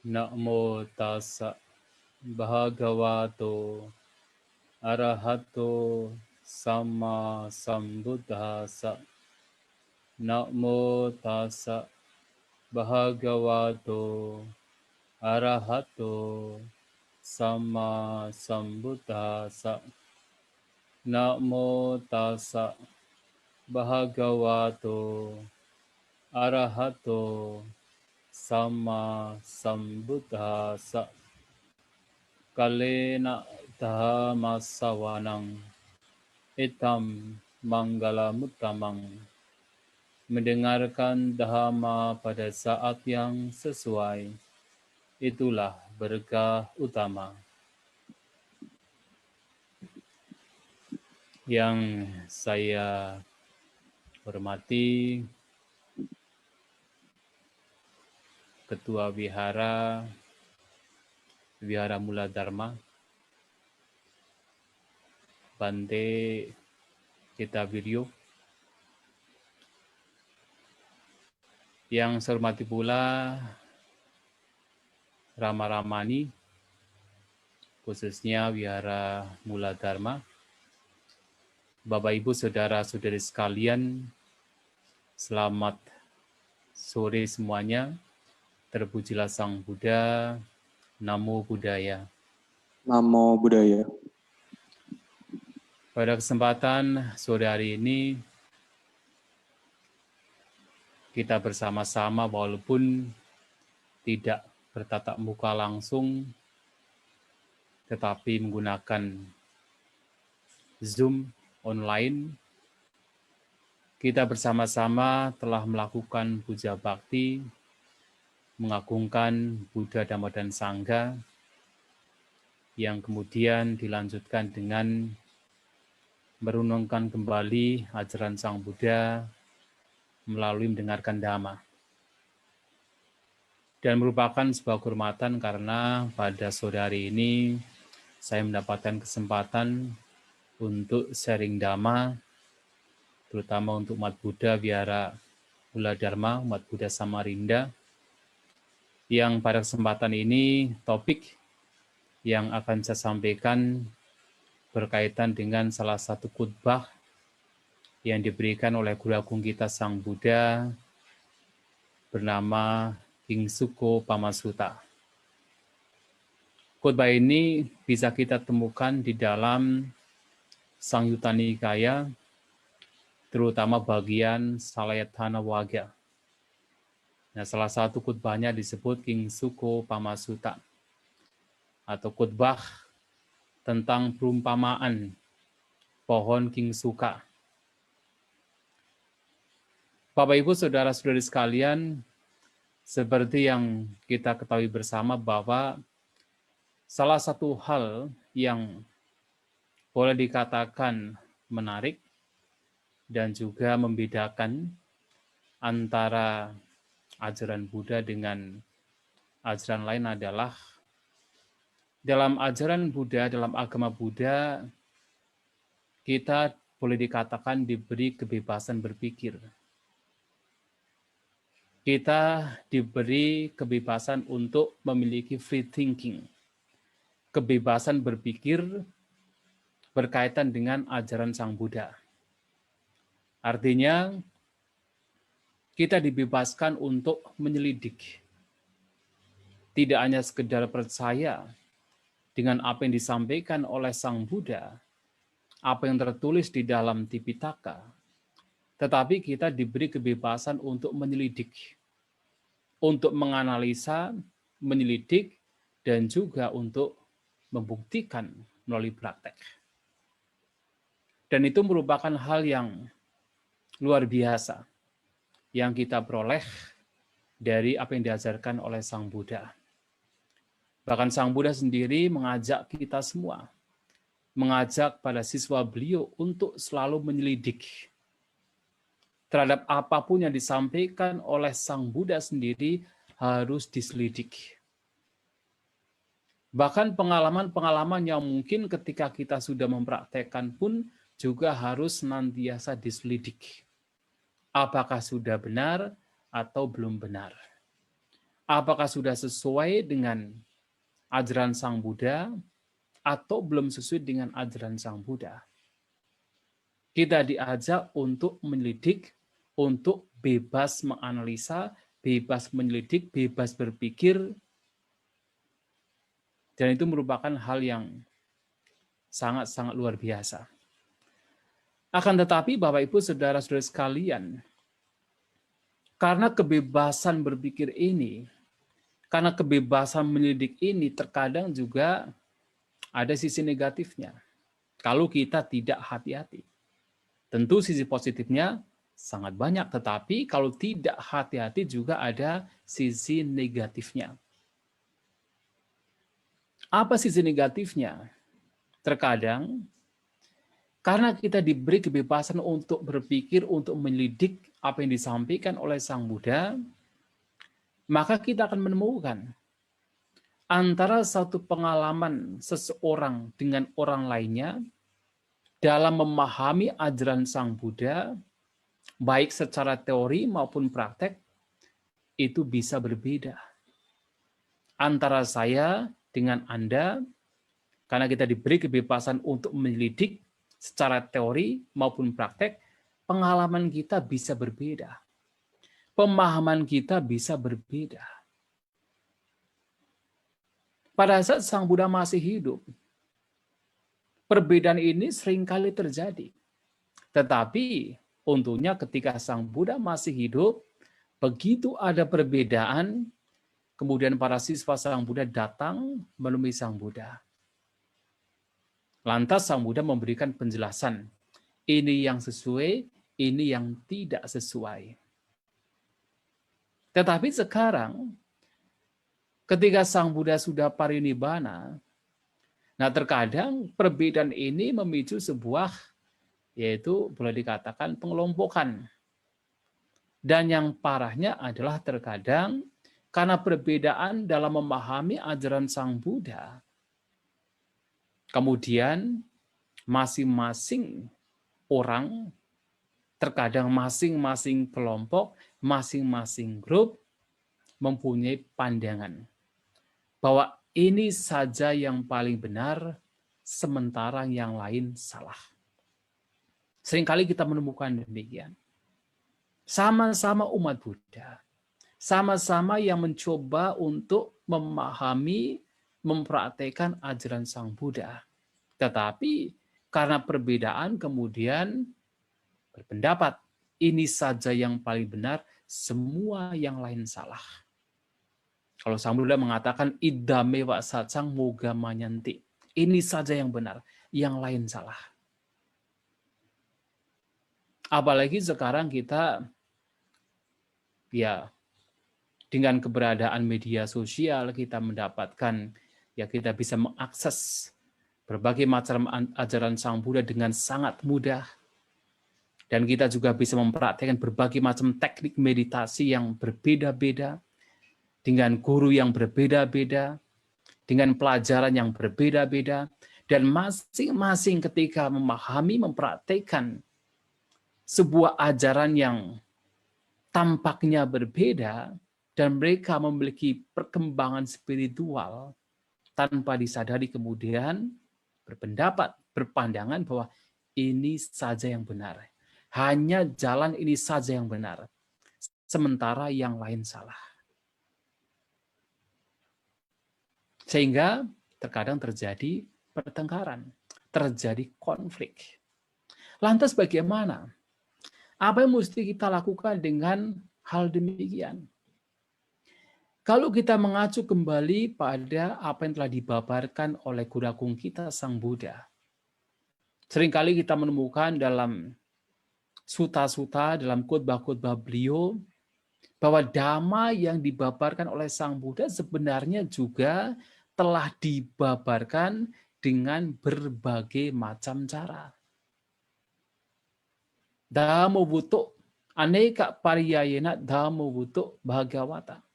Namo tassa bhagavato arahato sama sambuddhassa. Namo tassa bhagavato arahato sama sambuddhassa. Namo tassa bhagavato arahato sama sambuddhassa. Kalena dhammasawanang itam manggalamuttamang. Mendengarkan dhamma pada saat yang sesuai, itulah berkah utama. Yang saya hormati Ketua Wihara Mula Dharma, Bante Cita Wiryo. Yang saya hormati pula Rama-Ramani, khususnya Wihara Mula Dharma. Bapak Ibu Saudara-saudari sekalian, selamat sore semuanya. Terpujilah Sang Buddha. Namo Buddhaya. Namo Buddhaya. Pada kesempatan sore hari ini, kita bersama-sama walaupun tidak bertatap muka langsung, tetapi menggunakan Zoom online, kita bersama-sama telah melakukan puja bakti, mengagungkan Buddha, Dhamma, dan Sangha, yang kemudian dilanjutkan dengan merenungkan kembali ajaran Sang Buddha melalui mendengarkan Dhamma. Dan merupakan sebuah kehormatan karena pada sore hari ini saya mendapatkan kesempatan untuk sharing Dhamma, terutama untuk umat Buddha Wihara Mula Dharma, umat Buddha Samarinda, yang pada kesempatan ini topik yang akan saya sampaikan berkaitan dengan salah satu khutbah yang diberikan oleh Guru Agung kita Sang Buddha bernama Kingsuko Pamasutta. Khutbah ini bisa kita temukan di dalam Sangyutta Nikaya, terutama bagian Salayatthana Wagga. Nah, salah satu khutbahnya disebut Kingsuko Pamasutta, atau khutbah tentang perumpamaan pohon Kingsuka. Bapak Ibu Saudara-saudari sekalian, seperti yang kita ketahui bersama bahwa salah satu hal yang boleh dikatakan menarik dan juga membedakan antara ajaran Buddha dengan ajaran lain adalah dalam ajaran Buddha, dalam agama Buddha, kita boleh dikatakan diberi kebebasan berpikir. Kita diberi kebebasan untuk memiliki free thinking, kebebasan berpikir berkaitan dengan ajaran Sang Buddha. Artinya, kita dibebaskan untuk menyelidik. Tidak hanya sekedar percaya dengan apa yang disampaikan oleh Sang Buddha, apa yang tertulis di dalam Tipitaka, tetapi kita diberi kebebasan untuk menyelidik, untuk menganalisa, menyelidik, dan juga untuk membuktikan melalui praktek. Dan itu merupakan hal yang luar biasa yang kita peroleh dari apa yang diajarkan oleh Sang Buddha. Bahkan Sang Buddha sendiri mengajak kita semua, mengajak pada siswa beliau untuk selalu menyelidik terhadap apapun yang disampaikan oleh Sang Buddha sendiri harus diselidik. Bahkan pengalaman-pengalaman yang mungkin ketika kita sudah mempraktekkan pun juga harus senantiasa diselidik. Apakah sudah benar atau belum benar. Apakah sudah sesuai dengan ajaran Sang Buddha atau belum sesuai dengan ajaran Sang Buddha? Kita diajak untuk menyelidik, untuk bebas menganalisa, bebas menyelidik, bebas berpikir, dan itu merupakan hal yang sangat-sangat luar biasa. Akan tetapi Bapak Ibu Saudara-saudara sekalian, karena kebebasan berpikir ini, karena kebebasan menyelidik ini terkadang juga ada sisi negatifnya. Kalau kita tidak hati-hati. Tentu sisi positifnya sangat banyak, tetapi kalau tidak hati-hati juga ada sisi negatifnya. Apa sisi negatifnya? Terkadang karena kita diberi kebebasan untuk berpikir, untuk menyelidik apa yang disampaikan oleh Sang Buddha, maka kita akan menemukan antara satu pengalaman seseorang dengan orang lainnya dalam memahami ajaran Sang Buddha, baik secara teori maupun praktek, itu bisa berbeda. Antara saya dengan Anda, karena kita diberi kebebasan untuk menyelidik secara teori maupun praktek, pengalaman kita bisa berbeda. Pemahaman kita bisa berbeda. Pada saat Sang Buddha masih hidup, perbedaan ini seringkali terjadi. Tetapi untungnya ketika Sang Buddha masih hidup, begitu ada perbedaan, kemudian para siswa Sang Buddha datang menemui Sang Buddha. Lantas Sang Buddha memberikan penjelasan, ini yang sesuai, ini yang tidak sesuai. Tetapi sekarang, ketika Sang Buddha sudah parinibbana, nah terkadang perbedaan ini memicu sebuah, yaitu boleh dikatakan pengelompokan. Dan yang parahnya adalah terkadang karena perbedaan dalam memahami ajaran Sang Buddha, kemudian masing-masing orang, terkadang masing-masing kelompok, masing-masing grup mempunyai pandangan bahwa ini saja yang paling benar, sementara yang lain salah. Seringkali kita menemukan demikian. Sama-sama umat Buddha, sama-sama yang mencoba untuk memahami, mempraktekkan ajaran Sang Buddha. Tetapi karena perbedaan kemudian berpendapat, ini saja yang paling benar, semua yang lain salah. Kalau Sang Buddha mengatakan, idame wa sacang moga manyanti. Ini saja yang benar, yang lain salah. Apalagi sekarang kita, ya, dengan keberadaan media sosial, kita mendapatkan, ya kita bisa mengakses berbagai macam ajaran Sang Buddha dengan sangat mudah. Dan kita juga bisa mempraktikkan berbagai macam teknik meditasi yang berbeda-beda, dengan guru yang berbeda-beda, dengan pelajaran yang berbeda-beda, dan masing-masing ketika memahami, mempraktikkan sebuah ajaran yang tampaknya berbeda, dan mereka memiliki perkembangan spiritual, tanpa disadari kemudian berpendapat, berpandangan bahwa ini saja yang benar. Hanya jalan ini saja yang benar, sementara yang lain salah. Sehingga terkadang terjadi pertengkaran, terjadi konflik. Lantas bagaimana? Apa yang mesti kita lakukan dengan hal demikian? Kalau kita mengacu kembali pada apa yang telah dibabarkan oleh Guru Agung kita Sang Buddha, seringkali kita menemukan dalam suta-suta, dalam khotbah-khotbah beliau, bahwa dhamma yang dibabarkan oleh Sang Buddha sebenarnya juga telah dibabarkan dengan berbagai macam cara. Dhammo buto aneka pariyayena dhammo buto bhagavata.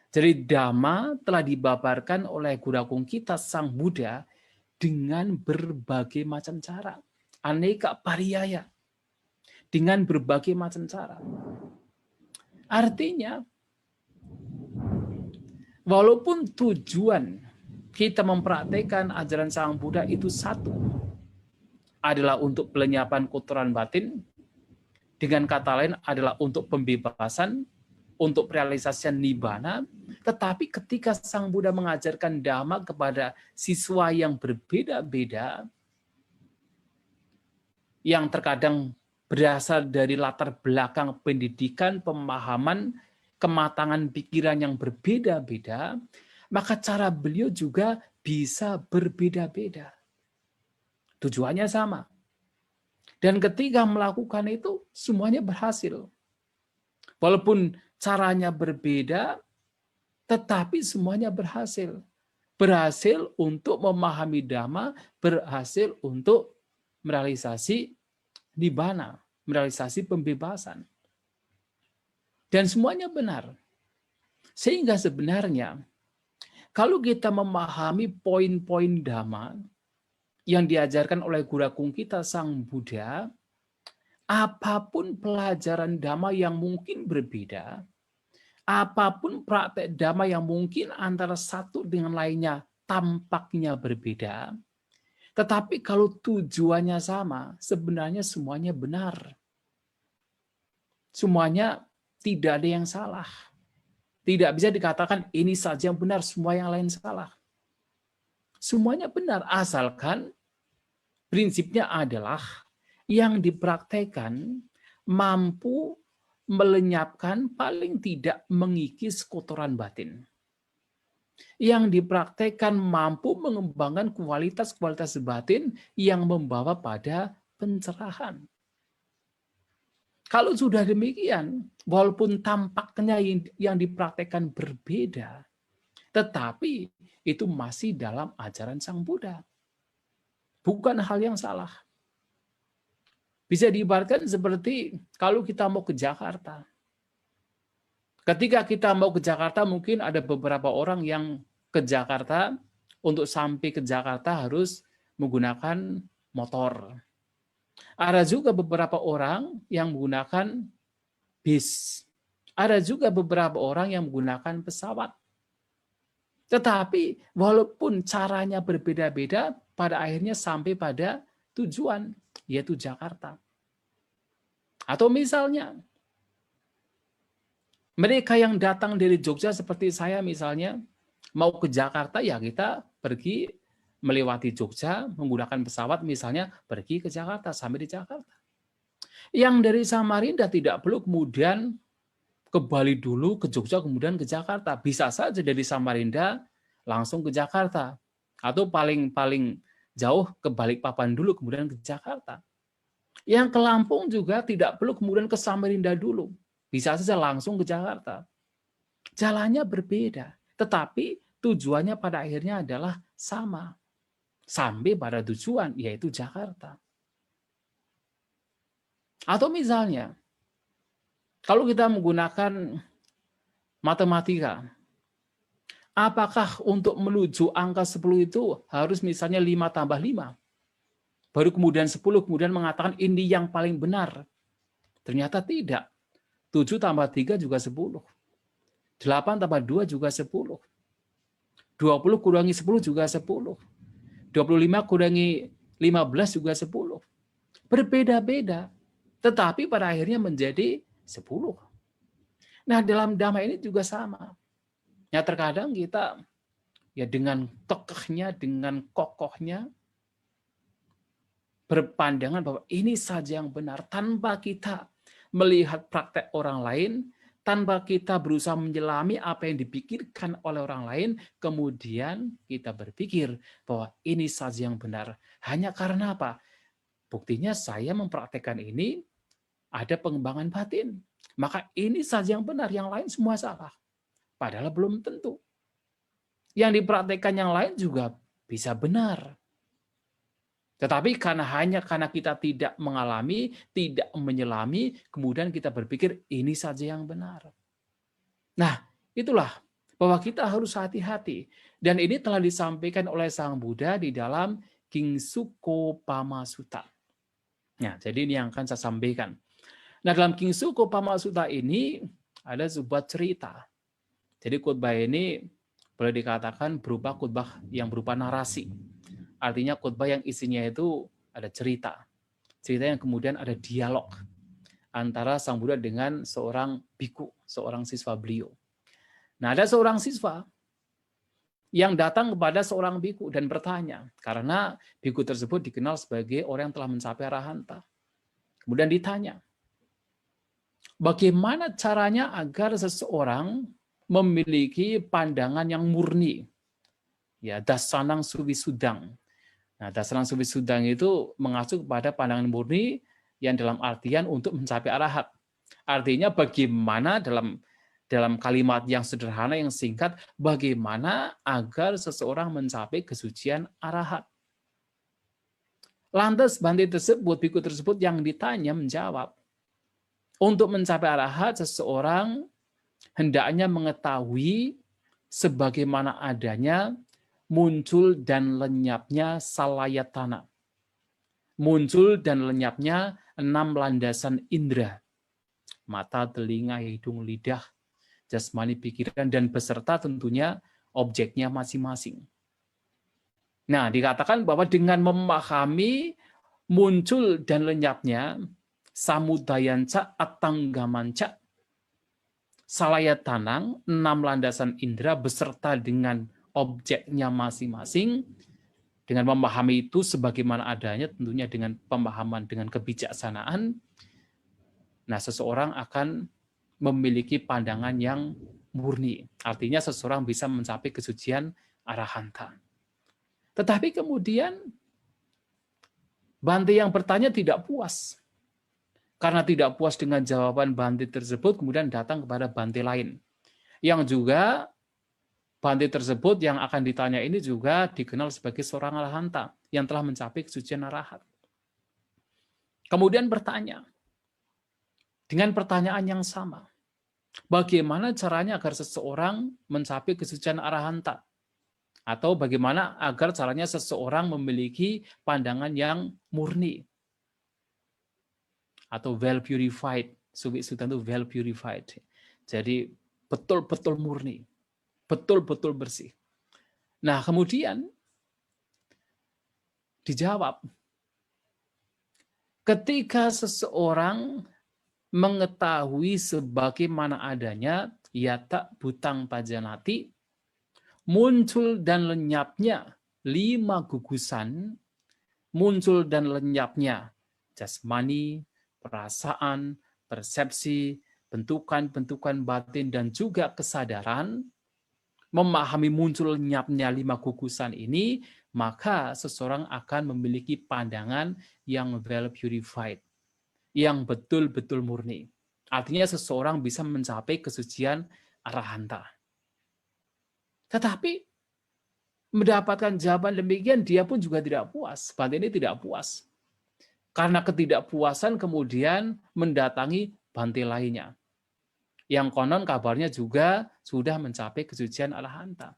Jadi dhamma telah dibabarkan oleh Guru Agung kita Sang Buddha dengan berbagai macam cara. Aneka pariyaya. Dengan berbagai macam cara. Artinya, walaupun tujuan kita mempraktekkan ajaran Sang Buddha itu satu, adalah untuk pelenyapan kotoran batin, dengan kata lain adalah untuk pembebasan, untuk realisasian nibbana, tetapi ketika Sang Buddha mengajarkan Dhamma kepada siswa yang berbeda-beda, yang terkadang berasal dari latar belakang pendidikan, pemahaman, kematangan pikiran yang berbeda-beda, maka cara beliau juga bisa berbeda-beda. Tujuannya sama. Dan ketika melakukan itu, semuanya berhasil. Walaupun caranya berbeda, tetapi semuanya berhasil. Berhasil untuk memahami Dhamma, berhasil untuk merealisasi nibbana, merealisasi pembebasan. Dan semuanya benar. Sehingga sebenarnya, kalau kita memahami poin-poin Dhamma yang diajarkan oleh guru agung kita, Sang Buddha, apapun pelajaran Dhamma yang mungkin berbeda, apapun praktek Dhamma yang mungkin antara satu dengan lainnya tampaknya berbeda, tetapi kalau tujuannya sama, sebenarnya semuanya benar. Semuanya tidak ada yang salah. Tidak bisa dikatakan ini saja yang benar, semua yang lain salah. Semuanya benar, asalkan prinsipnya adalah yang dipraktekkan mampu melenyapkan, paling tidak mengikis kotoran batin. Yang dipraktekkan mampu mengembangkan kualitas-kualitas batin yang membawa pada pencerahan. Kalau sudah demikian, walaupun tampaknya yang dipraktekkan berbeda, tetapi itu masih dalam ajaran Sang Buddha. Bukan hal yang salah. Bisa diibaratkan seperti kalau kita mau ke Jakarta. Ketika kita mau ke Jakarta, mungkin ada beberapa orang yang ke Jakarta, untuk sampai ke Jakarta harus menggunakan motor. Ada juga beberapa orang yang menggunakan bis. Ada juga beberapa orang yang menggunakan pesawat. Tetapi walaupun caranya berbeda-beda, pada akhirnya sampai pada tujuan, yaitu Jakarta. Atau misalnya, mereka yang datang dari Jogja seperti saya misalnya, mau ke Jakarta, ya kita pergi melewati Jogja, menggunakan pesawat misalnya, pergi ke Jakarta, sampai di Jakarta. Yang dari Samarinda tidak perlu kemudian ke Bali dulu, ke Jogja, kemudian ke Jakarta. Bisa saja dari Samarinda langsung ke Jakarta. Atau paling jauh ke Balikpapan dulu, kemudian ke Jakarta. Yang ke Lampung juga tidak perlu kemudian ke Samarinda dulu. Bisa saja langsung ke Jakarta. Jalannya berbeda, tetapi tujuannya pada akhirnya adalah sama. Sampai pada tujuan, yaitu Jakarta. Atau misalnya, kalau kita menggunakan matematika, apakah untuk menuju angka 10 itu harus misalnya 5 tambah 5? Baru kemudian 10, kemudian mengatakan ini yang paling benar. Ternyata tidak. 7 tambah 3 juga 10. 8 tambah 2 juga 10. 20 kurangi 10 juga 10. 25 kurangi 15 juga 10. Berbeda-beda. Tetapi pada akhirnya menjadi 10. Nah, dalam Dhamma ini juga sama. Ya, terkadang kita ya dengan kekehnya, dengan kokohnya berpandangan bahwa ini saja yang benar, tanpa kita melihat praktek orang lain, tanpa kita berusaha menyelami apa yang dipikirkan oleh orang lain, kemudian kita berpikir bahwa ini saja yang benar. Hanya karena apa? Buktinya saya mempraktekkan ini, ada pengembangan batin. Maka ini saja yang benar, yang lain semua salah. Padahal belum tentu. Yang dipraktekkan yang lain juga bisa benar. Tetapi hanya karena kita tidak mengalami, tidak menyelami, kemudian kita berpikir ini saja yang benar. Nah, itulah bahwa kita harus hati-hati. Dan ini telah disampaikan oleh Sang Buddha di dalam Kingsukopama Sutta. Nah, jadi ini yang akan saya sampaikan. Nah, dalam Kingsukopama Sutta ini ada sebuah cerita. Jadi khotbah ini boleh dikatakan berupa khutbah yang berupa narasi. Artinya khutbah yang isinya itu ada cerita. Cerita yang kemudian ada dialog antara Sang Buddha dengan seorang biku, seorang siswa beliau. Nah, ada seorang siswa yang datang kepada seorang biku dan bertanya, karena biku tersebut dikenal sebagai orang yang telah mencapai arahanta. Kemudian ditanya, bagaimana caranya agar seseorang memiliki pandangan yang murni? Ya, dasanang suwisudang. Nah, dasanang suwisudang itu mengacu kepada pandangan murni yang dalam artian untuk mencapai arahat. Artinya bagaimana dalam kalimat yang sederhana, yang singkat, bagaimana agar seseorang mencapai kesucian arahat. Lantas Bante tersebut, biku tersebut yang ditanya menjawab, untuk mencapai arahat, seseorang hendaknya mengetahui sebagaimana adanya muncul dan lenyapnya salayatana. Muncul dan lenyapnya 6 landasan indera. Mata, telinga, hidung, lidah, jasmani, pikiran, dan beserta tentunya objeknya masing-masing. Nah, dikatakan bahwa dengan memahami muncul dan lenyapnya samudayanca atanggamanca salayatanang 6 landasan indera beserta dengan objeknya masing-masing, dengan memahami itu sebagaimana adanya, tentunya dengan pemahaman, dengan kebijaksanaan, nah seseorang akan memiliki pandangan yang murni. Artinya seseorang bisa mencapai kesucian arahanta. Tetapi kemudian Bante yang bertanya tidak puas. Karena tidak puas dengan jawaban Bante tersebut, kemudian datang kepada Bante lain. Yang juga Bante tersebut yang akan ditanya ini juga dikenal sebagai seorang arahanta yang telah mencapai kesucian arahat. Kemudian bertanya, dengan pertanyaan yang sama, bagaimana caranya agar seseorang mencapai kesucian arahanta? Atau bagaimana agar caranya seseorang memiliki pandangan yang murni? Atau well purified. Suwi Sutan itu well purified. Jadi betul-betul murni. Betul-betul bersih. Nah, kemudian dijawab, ketika seseorang mengetahui sebagaimana adanya yata butang pajanati, muncul dan lenyapnya 5 gugusan, muncul dan lenyapnya jasmani, perasaan, persepsi, bentukan-bentukan batin, dan juga kesadaran, memahami muncul lenyapnya 5 gugusan ini, maka seseorang akan memiliki pandangan yang well purified, yang betul-betul murni. Artinya seseorang bisa mencapai kesucian arahanta. Tetapi mendapatkan jawaban demikian, dia pun juga tidak puas. Bante ini tidak puas. Karena ketidakpuasan kemudian mendatangi Bante lainnya. Yang konon kabarnya juga sudah mencapai kesucian arahanta.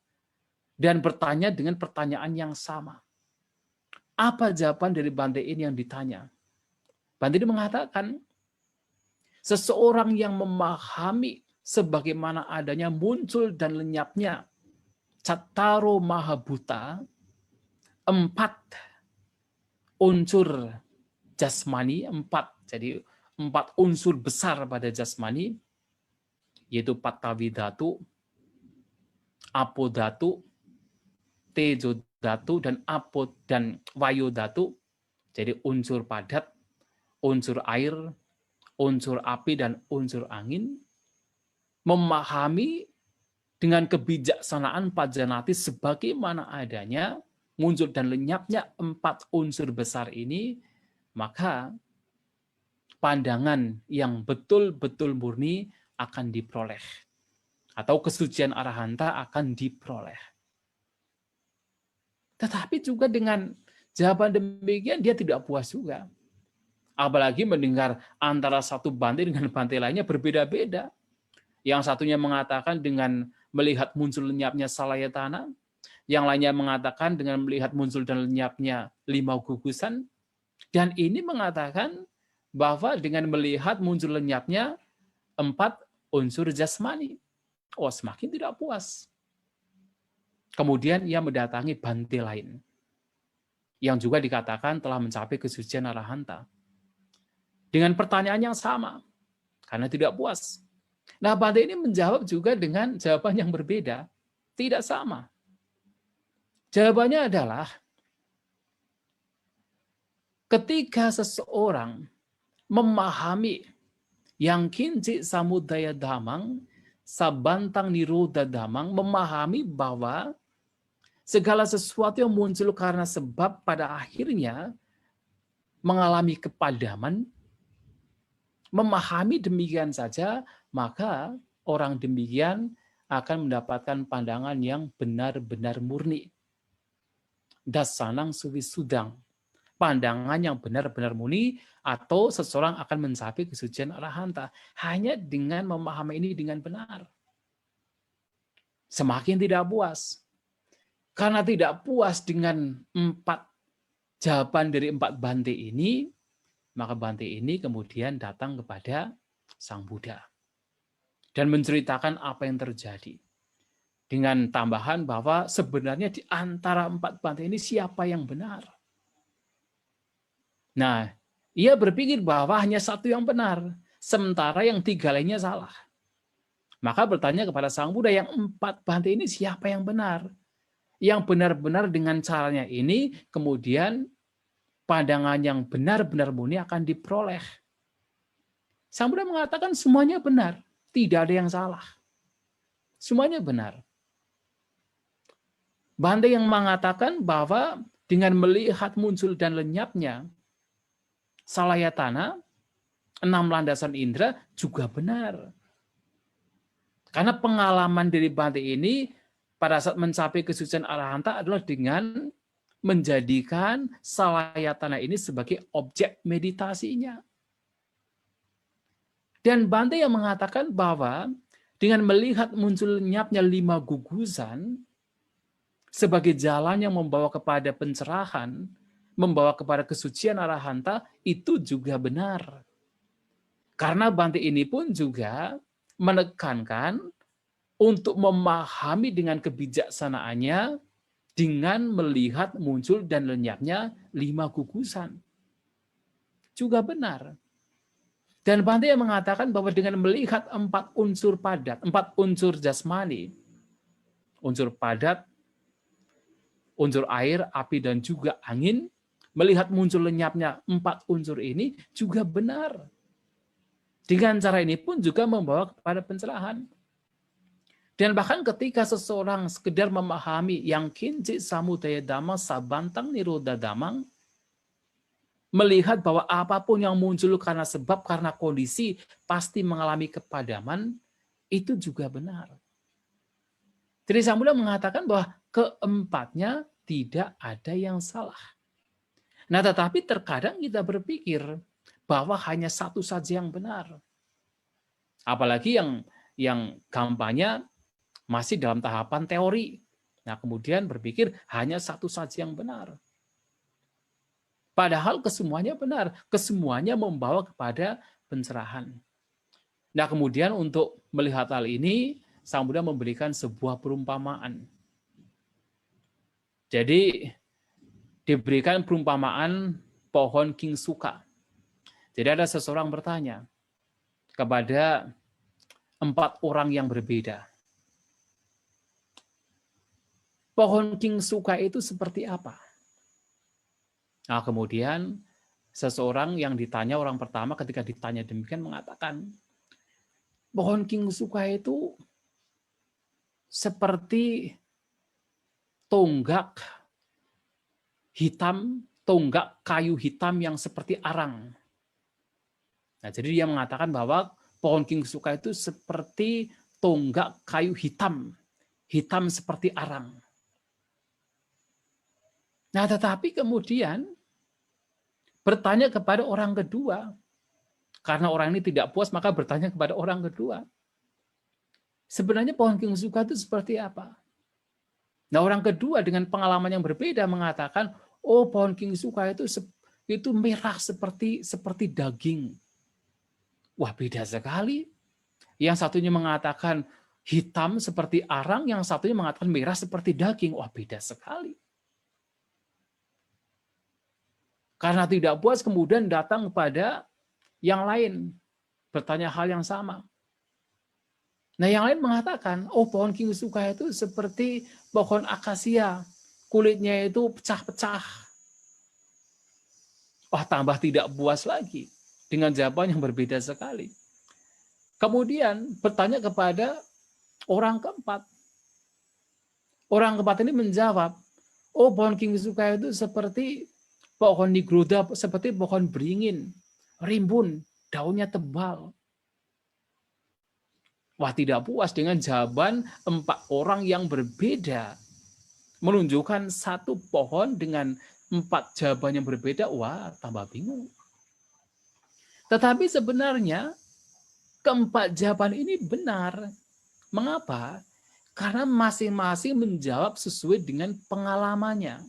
Dan bertanya dengan pertanyaan yang sama. Apa jawaban dari Bante ini yang ditanya? Bante ini mengatakan, seseorang yang memahami sebagaimana adanya muncul dan lenyapnya Cattaro Mahabhuta, 4 unsur jasmani, 4, jadi 4 unsur besar pada jasmani, yaitu Patavi Dhatu, Apo Dhatu, Tejo Dhatu, dan Apo dan Vayu Dhatu, jadi unsur padat, unsur air, unsur api, dan unsur angin, memahami dengan kebijaksanaan pajanati sebagaimana adanya muncul dan lenyapnya 4 unsur besar ini, maka pandangan yang betul-betul murni akan diperoleh. Atau kesucian arahanta akan diperoleh. Tetapi juga dengan jawaban demikian, dia tidak puas juga. Apalagi mendengar antara satu Bante dengan Bante lainnya berbeda-beda. Yang satunya mengatakan dengan melihat muncul lenyapnya salayatana, yang lainnya mengatakan dengan melihat muncul dan lenyapnya 5 gugusan, dan ini mengatakan bahwa dengan melihat muncul lenyapnya 4 unsur jasmani. Oh, semakin tidak puas. Kemudian ia mendatangi Bante lain, yang juga dikatakan telah mencapai kesucian arahanta. Dengan pertanyaan yang sama, karena tidak puas. Nah, Bante ini menjawab juga dengan jawaban yang berbeda, tidak sama. Jawabannya adalah, ketika seseorang memahami yang kinci samudaya damang, sabantang niroda damang, memahami bahwa segala sesuatu yang muncul karena sebab pada akhirnya mengalami kepadaman, memahami demikian saja, maka orang demikian akan mendapatkan pandangan yang benar-benar murni. Dasanang suwisudang, pandangan yang benar-benar murni, atau seseorang akan mencapai kesucian arahanta hanya dengan memahami ini dengan benar. Semakin tidak puas. Karena tidak puas dengan 4 jawaban dari 4 Bante ini, maka Bante ini kemudian datang kepada Sang Buddha dan menceritakan apa yang terjadi. Dengan tambahan bahwa sebenarnya di antara 4 Bante ini siapa yang benar. Nah, ia berpikir bahwa hanya satu yang benar, sementara yang 3 lainnya salah. Maka bertanya kepada Sang Buddha, yang 4 Bante ini siapa yang benar? Yang benar-benar dengan caranya ini, kemudian pandangan yang benar-benar murni akan diperoleh. Sang Buddha mengatakan semuanya benar, tidak ada yang salah. Semuanya benar. Bante yang mengatakan bahwa dengan melihat muncul dan lenyapnya salayatana, 6 landasan indera, juga benar. Karena pengalaman dari Bante ini pada saat mencapai kesucian arahanta adalah dengan menjadikan salayatana ini sebagai objek meditasinya. Dan Bante yang mengatakan bahwa dengan melihat muncul lenyapnya 5 gugusan sebagai jalan yang membawa kepada pencerahan, membawa kepada kesucian arahanta, itu juga benar. Karena Bante ini pun juga menekankan untuk memahami dengan kebijaksanaannya dengan melihat muncul dan lenyapnya 5 gugusan. Juga benar. Dan Bante yang mengatakan bahwa dengan melihat 4 unsur padat, 4 unsur jasmani, unsur padat, unsur air, api, dan juga angin, melihat muncul lenyapnya 4 unsur ini juga benar. Dengan cara ini pun juga membawa kepada pencerahan. Dan bahkan ketika seseorang sekedar memahami yang kinci samudaya damang sabantang niroda damang, melihat bahwa apapun yang muncul karena sebab, karena kondisi, pasti mengalami kepadaman, itu juga benar. Jadi Sang Buddha mengatakan bahwa keempatnya tidak ada yang salah. Nah, tetapi terkadang kita berpikir bahwa hanya satu saja yang benar. Apalagi yang kampanye masih dalam tahapan teori. Nah, kemudian berpikir hanya satu saja yang benar. Padahal kesemuanya benar, kesemuanya membawa kepada pencerahan. Nah, kemudian untuk melihat hal ini, Sang Buddha memberikan sebuah perumpamaan. Jadi, diberikan perumpamaan pohon kingsuka. Jadi ada seseorang bertanya kepada 4 orang yang berbeda. Pohon kingsuka itu seperti apa? Nah, kemudian seseorang yang ditanya, orang pertama ketika ditanya demikian mengatakan, pohon kingsuka itu seperti tonggak hitam, tonggak kayu hitam yang seperti arang. Nah, jadi dia mengatakan bahwa pohon kingsuka itu seperti tonggak kayu hitam, hitam seperti arang. Nah, tetapi kemudian bertanya kepada orang kedua, karena orang ini tidak puas, maka bertanya kepada orang kedua, sebenarnya pohon kingsuka itu seperti apa? Nah, orang kedua dengan pengalaman yang berbeda mengatakan, oh, pohon kingsuka itu merah seperti daging. Wah, beda sekali. Yang satunya mengatakan hitam seperti arang, yang satunya mengatakan merah seperti daging. Wah, beda sekali. Karena tidak puas kemudian datang kepada yang lain, bertanya hal yang sama. Nah, yang lain mengatakan, oh, pohon kingsuka itu seperti pohon akasia, kulitnya itu pecah-pecah. Wah, tambah tidak puas lagi dengan jawaban yang berbeda sekali. Kemudian bertanya kepada orang keempat. Orang keempat ini menjawab, oh, pohon kingsuka itu seperti pohon nigroda, seperti pohon beringin, rimbun, daunnya tebal. Wah, tidak puas dengan jawaban 4 orang yang berbeda. Menunjukkan satu pohon dengan 4 jawaban yang berbeda, wah, tambah bingung. Tetapi sebenarnya keempat jawaban ini benar. Mengapa? Karena masing-masing menjawab sesuai dengan pengalamannya.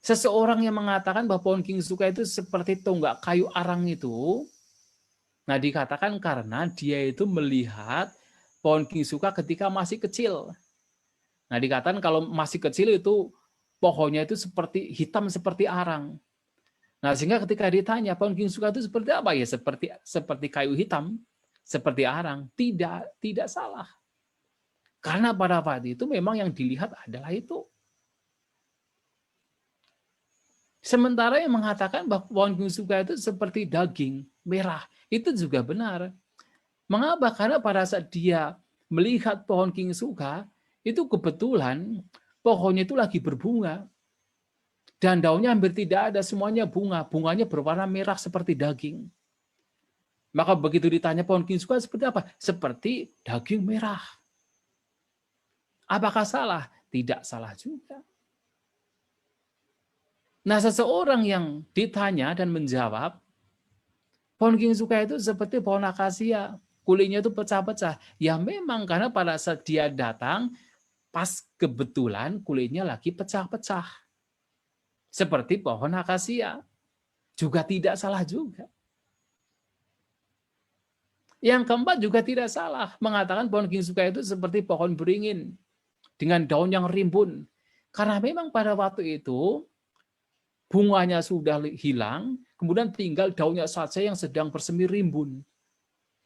Seseorang yang mengatakan bahwa pohon kingsuka itu seperti tonggak kayu arang itu, nah, dikatakan karena dia itu melihat pohon kingsuka ketika masih kecil. Nah, dikatakan kalau masih kecil itu pohonnya itu seperti hitam seperti arang. Nah, sehingga ketika ditanya pohon kingsuka itu seperti apa, ya seperti kayu hitam, seperti arang. Tidak salah. Karena pada waktu itu memang yang dilihat adalah itu. Sementara yang mengatakan bahwa pohon kingsuka itu seperti daging merah, itu juga benar. Mengapa? Karena pada saat dia melihat pohon kingsuka, itu kebetulan pohonnya itu lagi berbunga. Dan daunnya hampir tidak ada, semuanya bunga. Bunganya berwarna merah seperti daging. Maka begitu ditanya pohon kingsuka seperti apa? Seperti daging merah. Apakah salah? Tidak salah juga. Nah, seseorang yang ditanya dan menjawab, pohon kingsuka itu seperti pohon akasia, kulitnya itu pecah-pecah. Ya memang karena pada saat dia datang, pas kebetulan kulitnya lagi pecah-pecah. Seperti pohon akasia. Juga tidak salah juga. Yang keempat juga tidak salah, mengatakan pohon kingsuka itu seperti pohon beringin, dengan daun yang rimbun. Karena memang pada waktu itu, bunganya sudah hilang, kemudian tinggal daunnya saja yang sedang bersemi rimbun.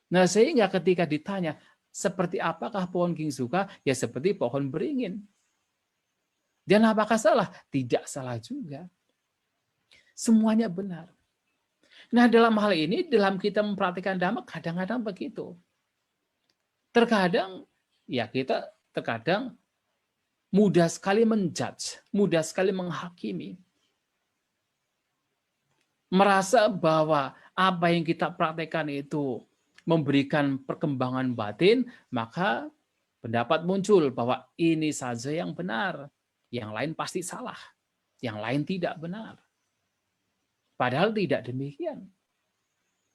Nah, sehingga ketika ditanya, seperti apakah pohon kingsuka? Ya seperti pohon beringin. Dan apakah salah? Tidak salah juga. Semuanya benar. Nah, dalam hal ini, dalam kita mempraktikkan Dhamma, kadang-kadang begitu. Terkadang, ya kita terkadang mudah sekali menjudge, mudah sekali menghakimi. Merasa bahwa apa yang kita praktekkan itu memberikan perkembangan batin, maka pendapat muncul bahwa ini saja yang benar, yang lain pasti salah, yang lain tidak benar. Padahal tidak demikian.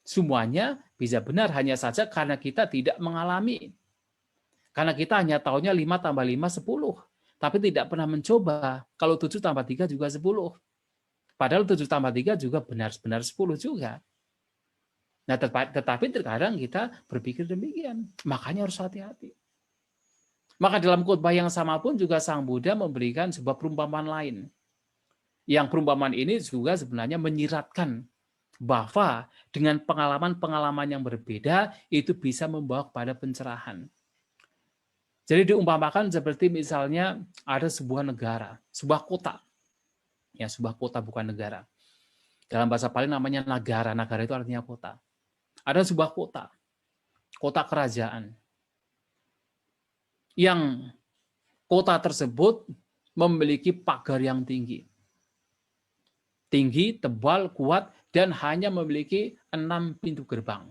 Semuanya bisa benar, hanya saja karena kita tidak mengalami. Karena kita hanya tahunya 5 tambah 5, 10. Tapi tidak pernah mencoba, kalau 7 tambah 3 juga 10. Padahal 7 tambah 3 juga benar-benar 10 juga. Nah, tetapi terkadang kita berpikir demikian. Makanya harus hati-hati. Maka dalam khotbah yang sama pun juga Sang Buddha memberikan sebuah perumpamaan lain. Yang perumpamaan ini juga sebenarnya menyiratkan bahwa dengan pengalaman-pengalaman yang berbeda itu bisa membawa kepada pencerahan. Jadi diumpamakan seperti misalnya ada sebuah negara, sebuah kota. Ya, sebuah kota bukan negara. Dalam bahasa Pali namanya nagara. Nagara itu artinya kota. Ada sebuah kota, kota kerajaan. Yang kota tersebut memiliki pagar yang tinggi. Tinggi, tebal, kuat, dan hanya memiliki 6 pintu gerbang.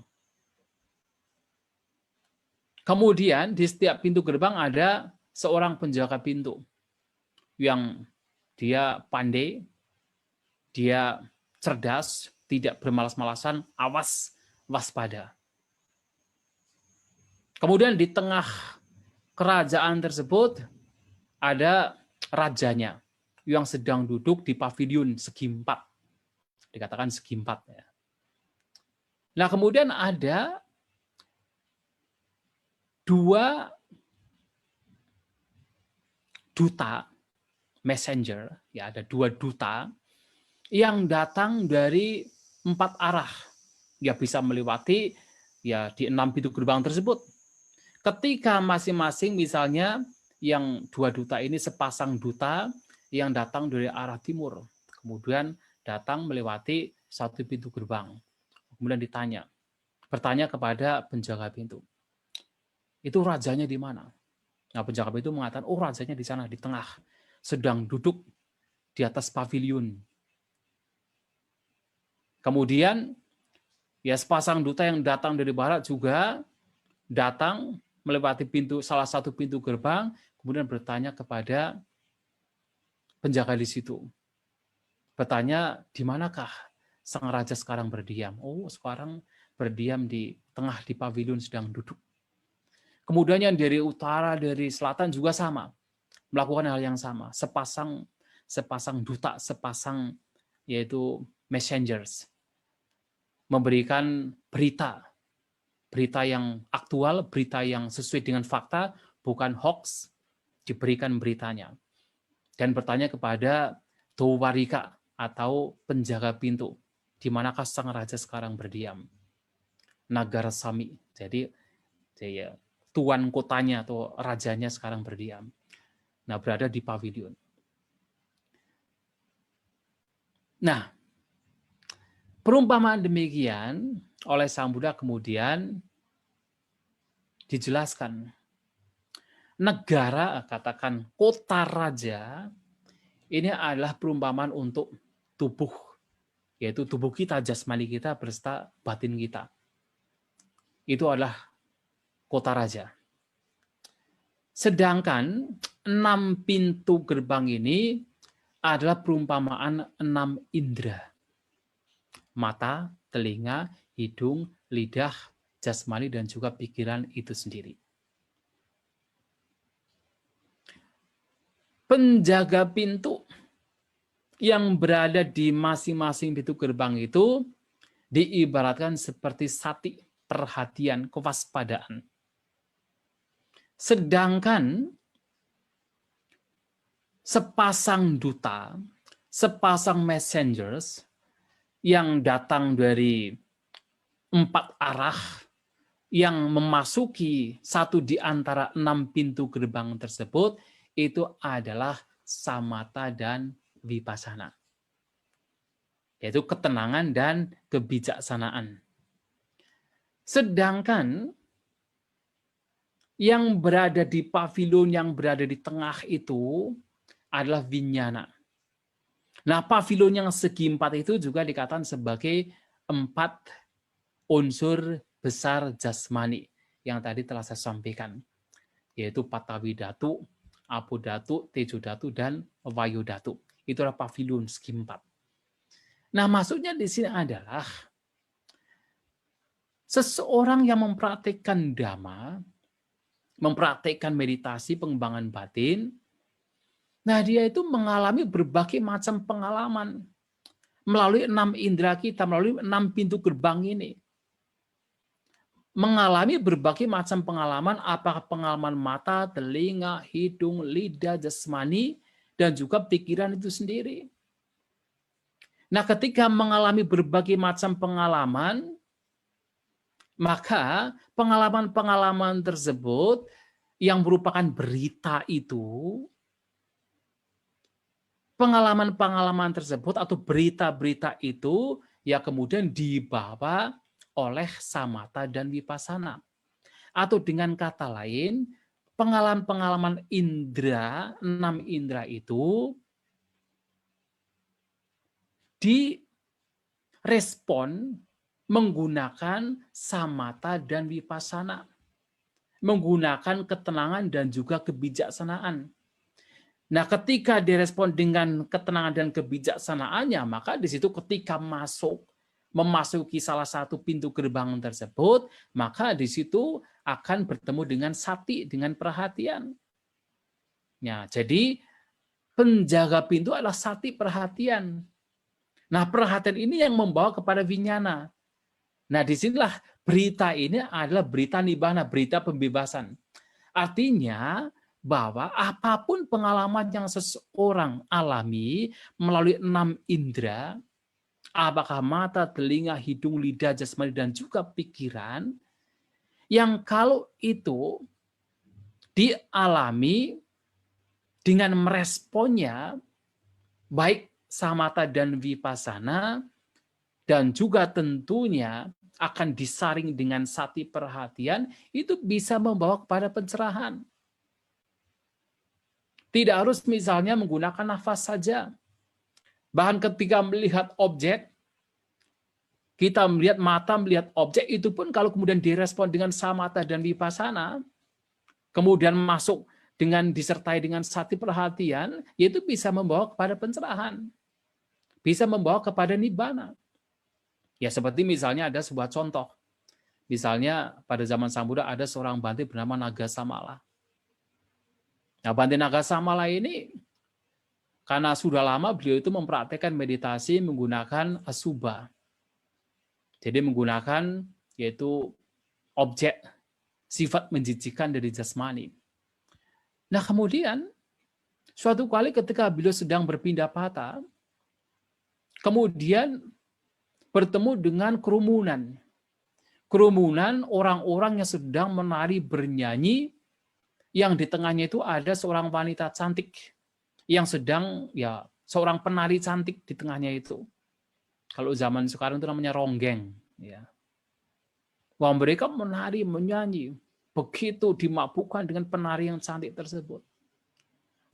Kemudian di setiap pintu gerbang ada seorang penjaga pintu yang dia pandai, dia cerdas, tidak bermalas-malasan, awas, waspada. Kemudian di tengah kerajaan tersebut ada rajanya yang sedang duduk di pavilion segi 4. Dikatakan segi 4. Ya. Nah, kemudian ada 2 duta messenger, ya ada 2 duta yang datang dari 4 arah. Ya bisa melewati ya di 6 pintu gerbang tersebut. Ketika masing-masing misalnya yang 2 duta ini sepasang duta yang datang dari arah timur, kemudian datang melewati 1 pintu gerbang. Kemudian bertanya kepada penjaga pintu, itu rajanya di mana? Nah, penjaga pintu mengatakan, oh rajanya di sana, di tengah, sedang duduk di atas pavilion. Kemudian, ya sepasang duta yang datang dari barat juga datang melewati salah satu pintu gerbang, kemudian bertanya kepada penjaga di situ. Bertanya, di manakah sang raja sekarang berdiam? Oh, sekarang berdiam di tengah di pavilion sedang duduk. Kemudian yang dari utara, dari selatan juga sama, melakukan hal yang sama. Sepasang duta, yaitu messengers, memberikan berita yang aktual, berita yang sesuai dengan fakta, bukan hoax, diberikan beritanya. Dan bertanya kepada Dowarika atau penjaga pintu, di manakah sang raja sekarang berdiam? Nagara Sami, jadi tuan kotanya atau rajanya sekarang berdiam. Nah, berada di pavilion. Nah, perumpamaan demikian oleh Sang Buddha kemudian dijelaskan. Negara, katakan kota raja, ini adalah perumpamaan untuk tubuh, yaitu tubuh kita, jasmani kita, berserta batin kita. Itu adalah kota raja. Sedangkan 6 pintu gerbang ini adalah perumpamaan 6 indera. Mata, telinga, hidung, lidah, jasmani, dan juga pikiran itu sendiri. Penjaga pintu yang berada di masing-masing pintu gerbang itu diibaratkan seperti sati, perhatian, kewaspadaan. Sedangkan sepasang duta, sepasang messengers yang datang dari 4 arah, yang memasuki satu di antara 6 pintu gerbang tersebut, itu adalah samatha dan vipassana, yaitu ketenangan dan kebijaksanaan. Sedangkan yang berada di pavilion, yang berada di tengah itu adalah vinyana. Nah, pavilion yang segi 4 itu juga dikatakan sebagai 4 unsur besar jasmani yang tadi telah saya sampaikan, yaitu Patawi Dhatu, Apo Dhatu, Tejo Dhatu, dan Vayu Dhatu. Itulah pavilion segi 4. Nah, maksudnya di sini adalah seseorang yang mempraktikkan Dhamma, mempraktikkan meditasi pengembangan batin, nah dia itu mengalami berbagai macam pengalaman melalui 6 indera kita, melalui 6 pintu gerbang ini. Mengalami berbagai macam pengalaman, apakah pengalaman mata, telinga, hidung, lidah, jasmani, dan juga pikiran itu sendiri. Nah, ketika mengalami berbagai macam pengalaman, maka pengalaman-pengalaman tersebut yang merupakan berita itu, pengalaman-pengalaman tersebut atau berita-berita itu ya kemudian dibawa oleh samatha dan vipassana. Atau dengan kata lain, pengalaman-pengalaman indera, 6 indera itu direspon menggunakan samatha dan vipassana, menggunakan ketenangan dan juga kebijaksanaan. Nah, ketika direspon dengan ketenangan dan kebijaksanaannya, maka di situ ketika memasuki salah satu pintu gerbang tersebut, maka di situ akan bertemu dengan sati, dengan perhatian. Ya, jadi penjaga pintu adalah sati, perhatian. Nah, perhatian ini yang membawa kepada vinyana. Nah, disinilah berita ini adalah berita nibbana, berita pembebasan. Artinya bahwa apapun pengalaman yang seseorang alami melalui 6 indera, apakah mata, telinga, hidung, lidah, jasmani, dan juga pikiran, yang kalau itu dialami dengan meresponnya, baik samatha dan vipassana, dan juga tentunya akan disaring dengan sati perhatian, itu bisa membawa kepada pencerahan. Tidak harus misalnya menggunakan nafas saja. Bahkan ketika melihat objek, kita melihat mata, melihat objek, itu pun kalau kemudian direspon dengan samatha dan vipassana, kemudian masuk dengan disertai dengan sati perhatian, yaitu bisa membawa kepada pencerahan. Bisa membawa kepada nibbana. Ya seperti misalnya ada sebuah contoh. Misalnya pada zaman Sang Buddha ada seorang bante bernama Nagasamala. Nah, Bante Nagasamala ini karena sudah lama beliau itu mempraktekkan meditasi menggunakan asubha. Jadi menggunakan yaitu objek sifat menjijikan dari jasmani. Nah, kemudian suatu kali ketika beliau sedang berpindah patah, kemudian bertemu dengan kerumunan. Kerumunan orang-orang yang sedang menari bernyanyi, yang di tengahnya itu ada seorang wanita cantik yang sedang ya seorang penari cantik di tengahnya itu. Kalau zaman sekarang itu namanya ronggeng, ya. Wah, mereka menari menyanyi begitu dimabukkan dengan penari yang cantik tersebut.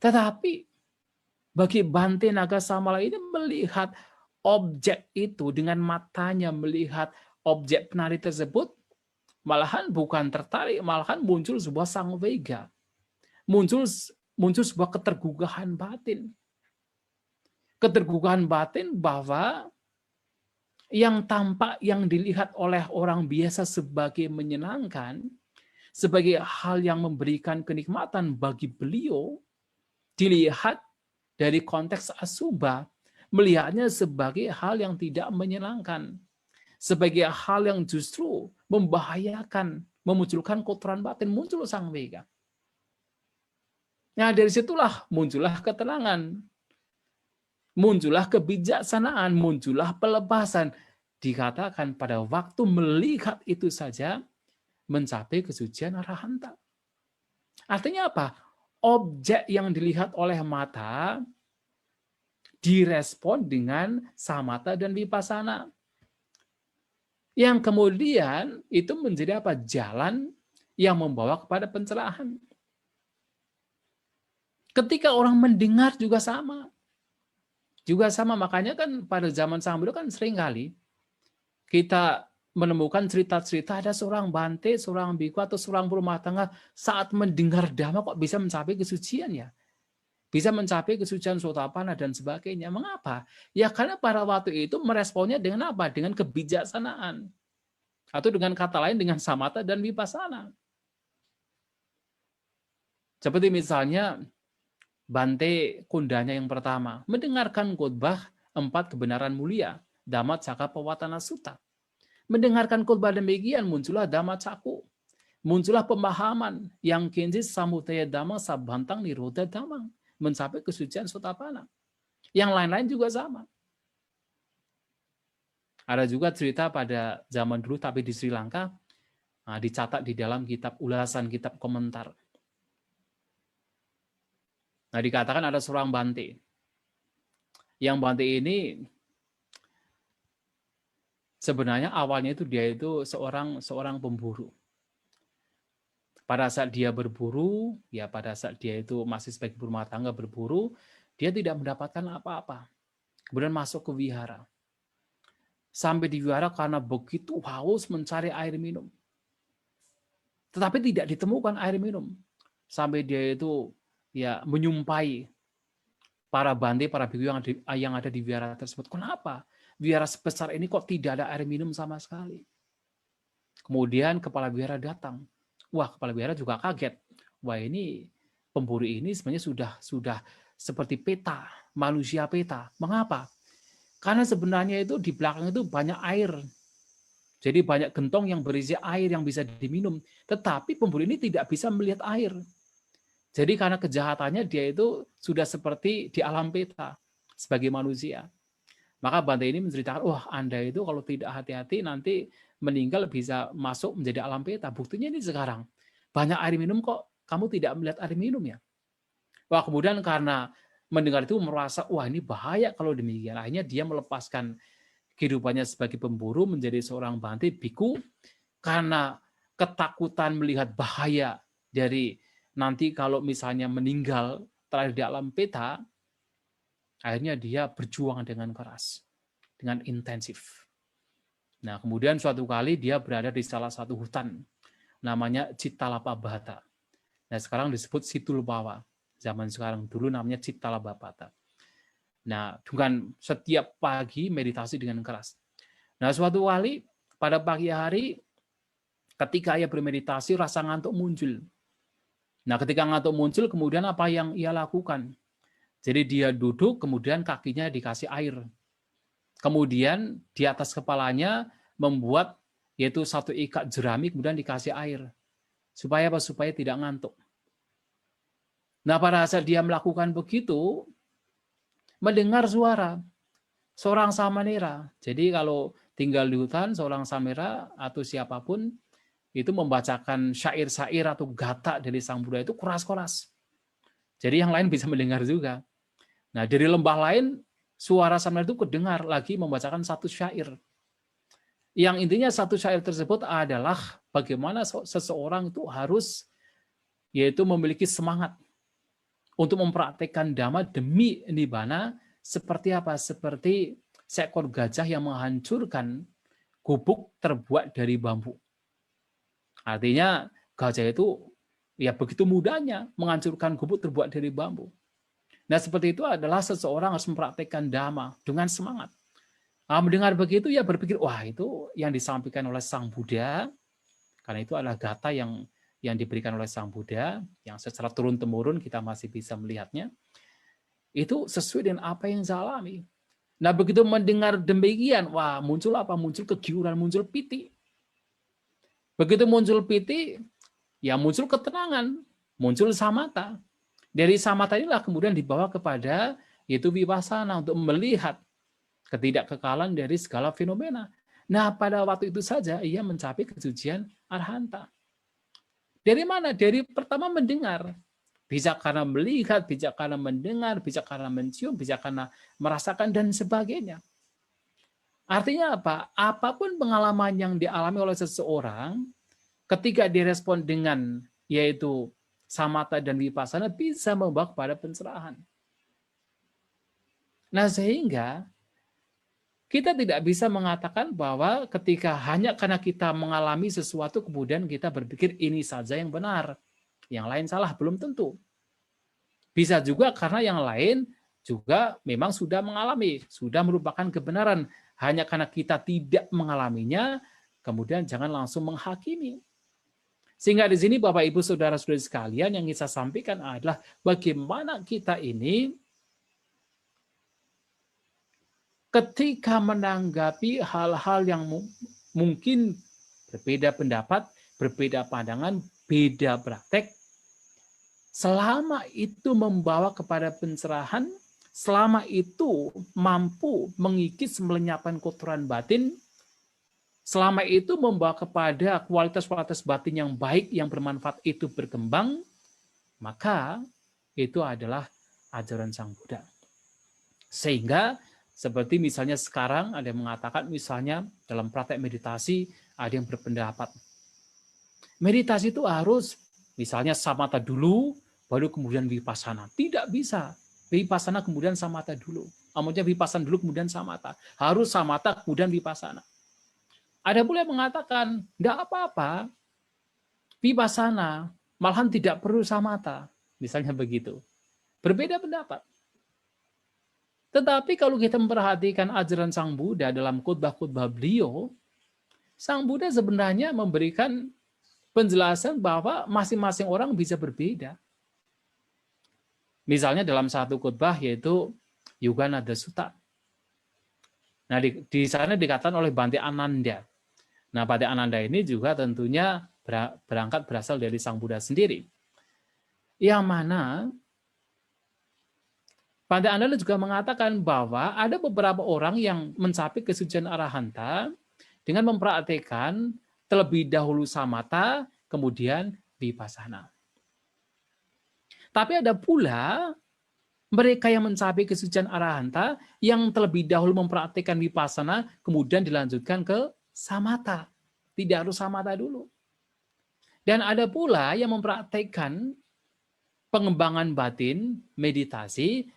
Tetapi bagi Bante Nagasamala ini melihat objek itu dengan matanya, melihat objek penari tersebut, malahan bukan tertarik, malahan muncul sebuah sangvega. Muncul sebuah ketergugahan batin. Ketergugahan batin bahwa yang tampak, yang dilihat oleh orang biasa sebagai menyenangkan, sebagai hal yang memberikan kenikmatan bagi beliau, dilihat dari konteks asubha, melihatnya sebagai hal yang tidak menyenangkan, sebagai hal yang justru membahayakan, memunculkan kotoran batin, muncul sangvega. Nah, dari situlah muncullah ketenangan, muncullah kebijaksanaan, muncullah pelepasan. Dikatakan pada waktu melihat itu saja mencapai kesucian arahanta. Artinya apa? Objek yang dilihat oleh mata direspon dengan samatha dan vipassana. Yang kemudian itu menjadi apa? Jalan yang membawa kepada pencerahan. Ketika orang mendengar juga sama. Juga sama, makanya kan pada zaman Sang Buddha kan sering kali kita menemukan cerita-cerita ada seorang bante, seorang biku atau seorang rumah tangga saat mendengar dhamma kok bisa mencapai kesucian ya. Bisa mencapai kesucian Sotapanna dan sebagainya. Mengapa? Ya karena pada waktu itu meresponnya dengan apa? Dengan kebijaksanaan. Atau dengan kata lain dengan samatha dan vipassana. Seperti misalnya Bante Kundanya yang pertama mendengarkan khotbah 4 kebenaran mulia, Dhammacakkappavattana Sutta. Mendengarkan khotbah demikian muncullah Dhammacakku. Muncullah pemahaman yang kinjit samudaya dhamma sabbantang nirodha dhammang, mencapai kesucian Sotapanna. Yang lain-lain juga sama. Ada juga cerita pada zaman dulu tapi di Sri Lanka, dicatat di dalam kitab ulasan, kitab komentar. Nah, dikatakan ada seorang bante. Yang bante ini sebenarnya awalnya itu dia itu seorang pemburu. Pada saat dia berburu, ya pada saat dia itu masih sebagai berumah tangga berburu, dia tidak mendapatkan apa-apa. Kemudian masuk ke wihara. Sampai di wihara karena begitu haus mencari air minum. Tetapi tidak ditemukan air minum. Sampai dia itu ya menyumpai para bante, para biku yang ada di wihara tersebut. Kenapa? Wihara sebesar ini kok tidak ada air minum sama sekali. Kemudian kepala wihara datang. Wah, kepala wihara juga kaget. Wah, ini pemburu ini sebenarnya sudah seperti peta, manusia peta. Mengapa? Karena sebenarnya itu di belakang itu banyak air. Jadi banyak gentong yang berisi air yang bisa diminum. Tetapi pemburu ini tidak bisa melihat air. Jadi karena kejahatannya dia itu sudah seperti di alam peta sebagai manusia. Maka Bante ini menceritakan, wah Anda itu kalau tidak hati-hati nanti meninggal bisa masuk menjadi alam peta. Buktinya ini sekarang. Banyak air minum kok kamu tidak melihat air minum ya. Wah kemudian karena mendengar itu merasa, wah ini bahaya kalau demikian. Akhirnya dia melepaskan kehidupannya sebagai pemburu menjadi seorang Bante biku karena ketakutan melihat bahaya dari nanti kalau misalnya meninggal terakhir di alam peta, akhirnya dia berjuang dengan keras, dengan intensif. Nah, kemudian suatu kali dia berada di salah satu hutan, namanya Citalapabhata. Nah, sekarang disebut Situlpawa. Zaman sekarang dulu namanya Citalapabhata. Nah, dengan setiap pagi meditasi dengan keras. Nah, suatu kali pada pagi hari, ketika ia bermeditasi, rasa ngantuk muncul. Nah, ketika ngantuk muncul, kemudian apa yang ia lakukan? Jadi dia duduk, kemudian kakinya dikasih air. Kemudian di atas kepalanya membuat yaitu satu ikat jerami, kemudian dikasih air. Supaya apa? Supaya tidak ngantuk. Nah, pada saat dia melakukan begitu, mendengar suara seorang samanera. Jadi kalau tinggal di hutan, seorang samera atau siapapun itu membacakan syair-syair atau gata dari Sang Buddha itu keras-keras. Jadi yang lain bisa mendengar juga. Nah, dari lembah lain, suara sambil itu kedengar lagi membacakan satu syair. Yang intinya satu syair tersebut adalah bagaimana seseorang itu harus yaitu memiliki semangat untuk mempraktekkan dhamma demi nibbana seperti apa? Seperti seekor gajah yang menghancurkan gubuk terbuat dari bambu. Artinya gajah itu ya begitu mudahnya menghancurkan gubuk terbuat dari bambu. Nah, seperti itu adalah seseorang harus mempraktekkan dhamma dengan semangat. Nah, mendengar begitu, ya berpikir, wah itu yang disampaikan oleh Sang Buddha, karena itu adalah gata yang diberikan oleh Sang Buddha, yang secara turun-temurun kita masih bisa melihatnya, itu sesuai dengan apa yang saya alami. Nah, begitu mendengar demikian, wah muncul apa? Muncul kegiuran, muncul piti. Begitu muncul piti, ya muncul ketenangan, muncul samatha. Dari samatha inilah kemudian dibawa kepada yaitu vipassana untuk melihat ketidakkekalan dari segala fenomena. Nah, pada waktu itu saja ia mencapai kesucian arhanta. Dari mana? Dari pertama mendengar. Bisa karena melihat, bisa karena mendengar, bisa karena mencium, bisa karena merasakan, dan sebagainya. Artinya apa? Apapun pengalaman yang dialami oleh seseorang, ketika direspon dengan yaitu samatha dan vipassana bisa membawa kepada pencerahan. Nah, sehingga kita tidak bisa mengatakan bahwa ketika hanya karena kita mengalami sesuatu kemudian kita berpikir ini saja yang benar, yang lain salah, belum tentu. Bisa juga karena yang lain juga memang sudah mengalami, sudah merupakan kebenaran. Hanya karena kita tidak mengalaminya, kemudian jangan langsung menghakimi. Sehingga di sini Bapak Ibu Saudara-saudari sekalian yang ingin saya sampaikan adalah bagaimana kita ini ketika menanggapi hal-hal yang mungkin berbeda pendapat, berbeda pandangan, beda praktek, selama itu membawa kepada pencerahan, selama itu mampu mengikis melenyapkan kotoran batin, selama itu membawa kepada kualitas-kualitas batin yang baik, yang bermanfaat itu berkembang, maka itu adalah ajaran Sang Buddha. Sehingga seperti misalnya sekarang ada yang mengatakan misalnya dalam praktek meditasi ada yang berpendapat meditasi itu harus misalnya samatha dulu baru kemudian vipassana. Tidak bisa. Vipassana kemudian samatha dulu. Maksudnya vipassana dulu kemudian samatha. Harus samatha kemudian vipassana. Ada pula yang mengatakan enggak apa-apa. Vipassana malahan tidak perlu samatha. Misalnya begitu. Berbeda pendapat. Tetapi kalau kita memperhatikan ajaran Sang Buddha dalam khotbah-khotbah beliau, Sang Buddha sebenarnya memberikan penjelasan bahwa masing-masing orang bisa berbeda. Misalnya dalam satu khotbah yaitu Yoganada Sutta. Nah, di sana dikatakan oleh Bhante Ananda Nah, Bante Ananda ini juga tentunya berasal dari Sang Buddha sendiri. Yang mana Bante Ananda juga mengatakan bahwa ada beberapa orang yang mencapai kesucian arahanta dengan mempraktikkan terlebih dahulu samatha, kemudian vipassana. Tapi ada pula mereka yang mencapai kesucian arahanta yang terlebih dahulu mempraktikkan vipassana, kemudian dilanjutkan ke samatha. Tidak harus samatha dulu. Dan ada pula yang mempraktikkan pengembangan batin, meditasi,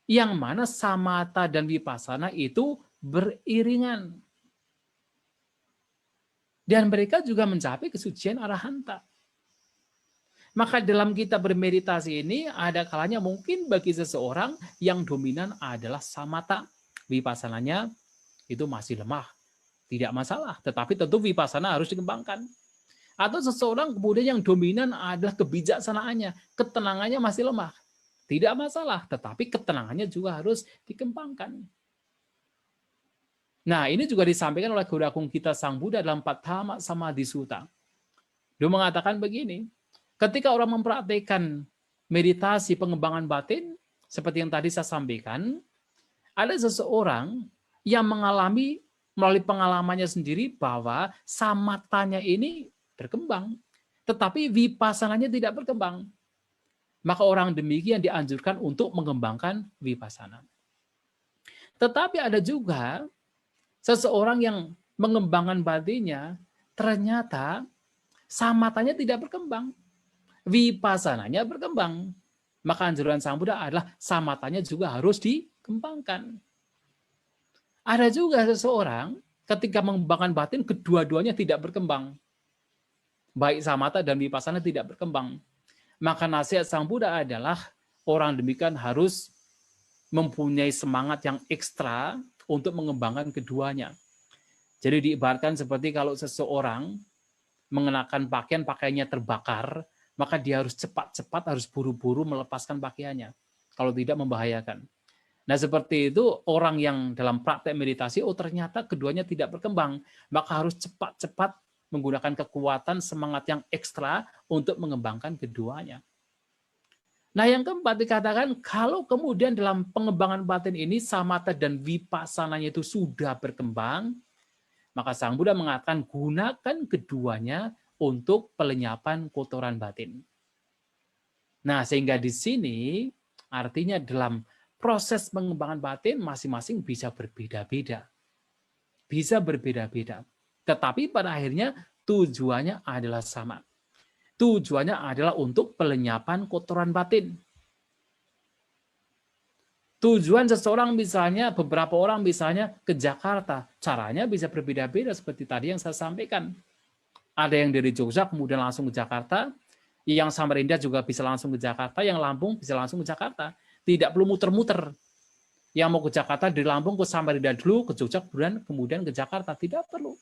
yang mana samatha dan vipassana itu beriringan. Dan mereka juga mencapai kesucian arahanta. Maka dalam kita bermeditasi ini ada kalanya mungkin bagi seseorang yang dominan adalah samatha, vipassananya itu masih lemah, tidak masalah. Tetapi tentu vipassana harus dikembangkan. Atau seseorang kemudian yang dominan adalah kebijaksanaannya, ketenangannya masih lemah, tidak masalah. Tetapi ketenangannya juga harus dikembangkan. Nah, ini juga disampaikan oleh Guru Agung kita Sang Buddha dalam Pattama Samadhi Sutta. Dia mengatakan begini, ketika orang mempraktikkan meditasi pengembangan batin, seperti yang tadi saya sampaikan, ada seseorang yang mengalami melalui pengalamannya sendiri bahwa samatanya ini berkembang, tetapi vipassananya tidak berkembang. Maka orang demikian dianjurkan untuk mengembangkan vipassana. Tetapi ada juga seseorang yang mengembangkan batinnya, ternyata samatanya tidak berkembang, vipassananya berkembang. Maka anjuran Sang Buddha adalah samatanya juga harus dikembangkan. Ada juga seseorang ketika mengembangkan batin, kedua-duanya tidak berkembang. Baik samatha dan vipassana tidak berkembang. Maka nasihat Sang Buddha adalah orang demikian harus mempunyai semangat yang ekstra untuk mengembangkan keduanya. Jadi diibaratkan seperti kalau seseorang mengenakan pakaiannya terbakar, maka dia harus cepat-cepat, harus buru-buru melepaskan pakaiannya. Kalau tidak membahayakan. Nah seperti itu orang yang dalam praktek meditasi, oh ternyata keduanya tidak berkembang, maka harus cepat-cepat menggunakan kekuatan semangat yang ekstra untuk mengembangkan keduanya. Nah yang keempat dikatakan, kalau kemudian dalam pengembangan batin ini samatha dan vipassananya itu sudah berkembang, maka Sang Buddha mengatakan gunakan keduanya untuk pelenyapan kotoran batin. Nah sehingga di sini artinya dalam proses pengembangan batin masing-masing bisa berbeda-beda. Bisa berbeda-beda. Tetapi pada akhirnya tujuannya adalah sama. Tujuannya adalah untuk pelenyapan kotoran batin. Tujuan seseorang misalnya, beberapa orang misalnya ke Jakarta, caranya bisa berbeda-beda seperti tadi yang saya sampaikan. Ada yang dari Jogja kemudian langsung ke Jakarta, yang Samarinda juga bisa langsung ke Jakarta, yang Lampung bisa langsung ke Jakarta. Tidak perlu muter-muter. Yang mau ke Jakarta dari Lampung ke Samarinda dulu, ke Jogja kemudian ke Jakarta. Tidak perlu.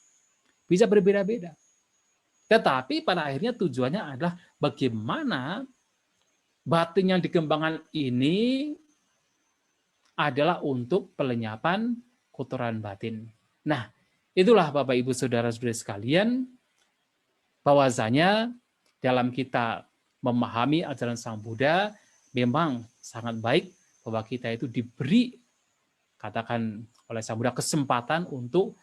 Bisa berbeda-beda. Tetapi pada akhirnya tujuannya adalah bagaimana batin yang dikembangkan ini adalah untuk pelenyapan kotoran batin. Nah, itulah Bapak Ibu Saudara-saudari sekalian, bahwasanya dalam kita memahami ajaran Sang Buddha, memang sangat baik bahwa kita itu diberi, katakan oleh Sang Buddha, kesempatan untuk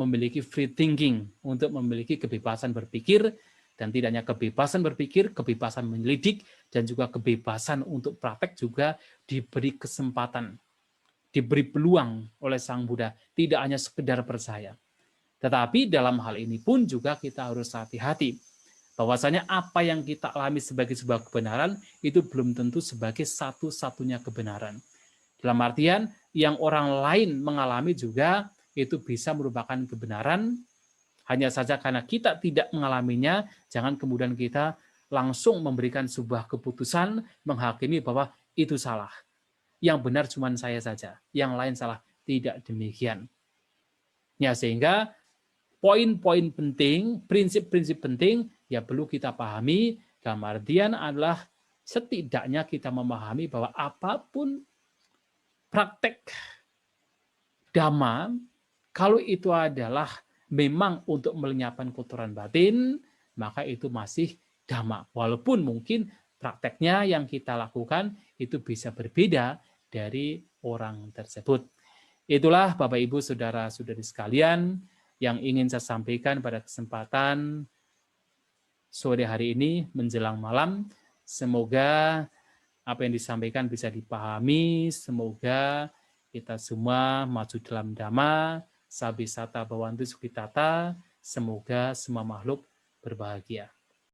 memiliki free thinking, untuk memiliki kebebasan berpikir, dan tidak hanya kebebasan berpikir, kebebasan menyelidik, dan juga kebebasan untuk praktek juga diberi kesempatan, diberi peluang oleh Sang Buddha, tidak hanya sekedar percaya. Tetapi dalam hal ini pun juga kita harus hati-hati, bahwasanya apa yang kita alami sebagai sebuah kebenaran, itu belum tentu sebagai satu-satunya kebenaran. Dalam artian, yang orang lain mengalami juga itu bisa merupakan kebenaran, hanya saja karena kita tidak mengalaminya, jangan kemudian kita langsung memberikan sebuah keputusan, menghakimi bahwa itu salah. Yang benar cuma saya saja, yang lain salah. Tidak demikian. Ya, sehingga poin-poin penting, prinsip-prinsip penting, ya perlu kita pahami, dalam artian adalah setidaknya kita memahami bahwa apapun praktek Dhamma, kalau itu adalah memang untuk melenyapkan kotoran batin, maka itu masih dhamma. Walaupun mungkin prakteknya yang kita lakukan itu bisa berbeda dari orang tersebut. Itulah Bapak Ibu Saudara-saudari sekalian yang ingin saya sampaikan pada kesempatan sore hari ini menjelang malam. Semoga apa yang disampaikan bisa dipahami, semoga kita semua maju dalam dhamma, sabisata bhavantu sukhitata, semoga semua makhluk berbahagia.